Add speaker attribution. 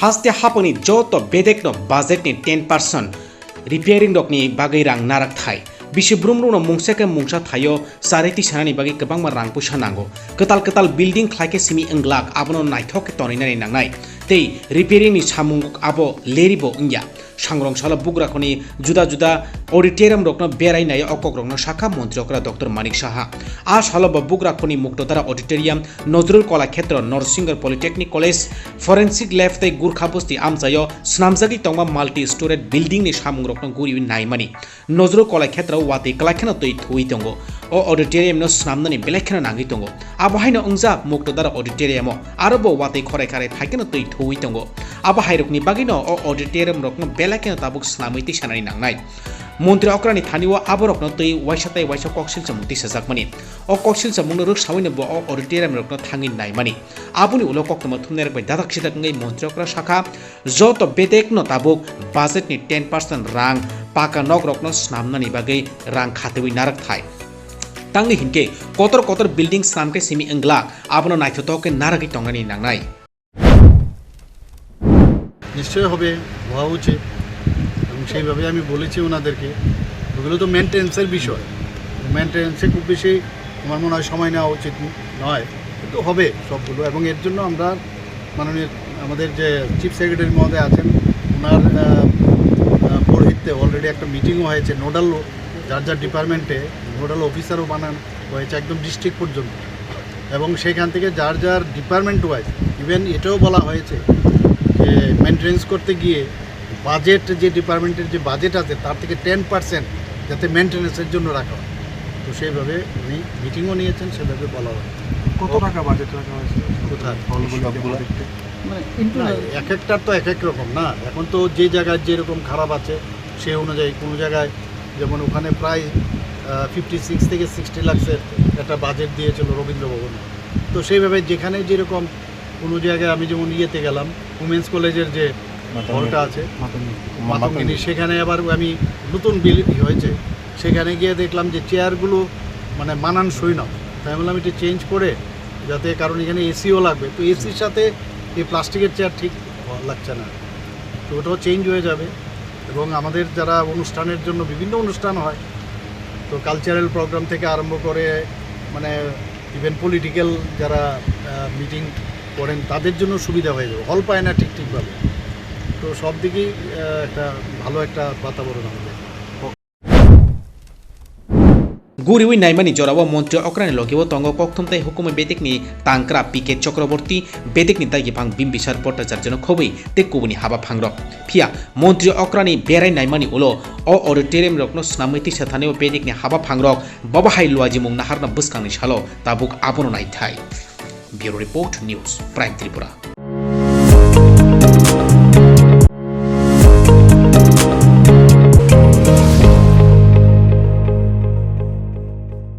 Speaker 1: haste hapani joto bedekno budgetni 10% repairing rokni bagai rang narak thai bisi brumrung no mungsake mungsa thayo sareti sanani bagi kebang rang pusa nango ketal building khlaike simi wngwlak abono naithok toninani nangnai tei repairing ni samungo abo leribo ingya sangrong sala bugrakhoni juda auditorium rokno berai nai okok rokno shakha montri okra dr manik saha a sala bugrakhoni muktodara auditorium nozrul kola khetra norsingar polytechnic college forensic lab tei gurkha bosti amjayo snamjagi tongma multi storage building ni samung rokno guri naimani nozrul kola khetra wati kalakhena toi thui tongo o auditorium no snamnani belekhena nangi tongo abahaino ungjak muktodara auditorium arobo wati khorai khare thaikena toi thui tongo abahai rokni bagino o auditorium rokno belakena tabuk snamiti sanani nangnai Montri okrani thaniwa aborokno tei waisatai waisa koksil chamukti sajakmani o koksil chamungno ruk sawine bo auditorium rokno thangi naimani abuni ulo koktoma thumner bai dadak sidak ngai Montri okra shakha joto bedekno tabuk budget ni 10% rang paka nok rokno snamnani bagai rang khatewi narak thai tangni hinke kotor building snamke simi wngwlak abono naithotoke naragi tongani nangnai
Speaker 2: নিশ্চয় হবে হওয়া উচিত এবং সেইভাবে আমি বলেছি ওনাদেরকে ওগুলো তো মেনটেন্সের বিষয় মেনটেন্সে খুব বেশি আমার মনে হয় সময় নেওয়া উচিত নয় কিন্তু হবে সবগুলো এবং এর জন্য আমরা মাননীয় আমাদের যে চিফ সেক্রেটারি মহোদয় আছেন ওনার পৌরোহিত্যে অলরেডি একটা মিটিংও হয়েছে নোডাল যার ডিপার্টমেন্টে নোডাল অফিসারও বানানো হয়েছে একদম ডিস্ট্রিক্ট পর্যন্ত এবং সেখান থেকে যার ডিপার্টমেন্ট ওয়াইজ ইভেন এটাও বলা হয়েছে যে মেনটেন্স করতে গিয়ে বাজেট যে ডিপার্টমেন্টের যে বাজেট আছে তার থেকে 10% যাতে মেনটেন্সের জন্য রাখা হয় তো সেইভাবে উনি মিটিংও নিয়েছেন সেভাবে বলা হয়
Speaker 3: কত টাকা বাজেট রাখা হয়েছে
Speaker 2: কোথায় মানে এক একটার তো এক এক রকম না এখন তো যে জায়গায় যেরকম খারাপ আছে সেই অনুযায়ী কোনো জায়গায় যেমন ওখানে প্রায় 56 থেকে 60 লাখের একটা বাজেট দিয়েছিল রবীন্দ্র ভবনে তো সেইভাবে যেখানে যেরকম কোনো জায়গায় আমি যেমন ইয়েতে গেলাম উমেন্স কলেজের যে হলটা আছে মাতঙ্গিনী সেখানে আবার আমি নতুন বিল হয়েছে সেখানে গিয়ে দেখলাম যে চেয়ারগুলো মানে মানানসই না তাই বললাম এটা চেঞ্জ করে যাতে কারণ এখানে এসিও লাগবে তো এসির সাথে এই প্লাস্টিকের চেয়ার ঠিক লাগছে না তো ওটাও চেঞ্জ হয়ে যাবে এবং আমাদের যারা অনুষ্ঠানের জন্য বিভিন্ন অনুষ্ঠান হয় তো কালচারাল প্রোগ্রাম থেকে আরম্ভ করে মানে ইভেন পলিটিক্যাল যারা মিটিং করেন তাদের জন্য সুবিধা হয়ে যাবে হল পায় না ঠিকভাবে তো সব দিকেই একটা ভালো একটা বাতাবরণ আমাদের
Speaker 1: Guriwi naimani jorawo Montri okrani logiwo tongo kokthumtai hukumai bedekni tangkra pike chakraborti bedekni daigi phang bimbisar portajar jono khobui te kubuni haba phangrok phia Montri okrani berai naimani ulo o auditorium rokno snamiti sathaneo bedekni haba phangrok babahai luaji mung naharna buskangni salo tabuk abono nai thai Bureau Report News Prime Tripura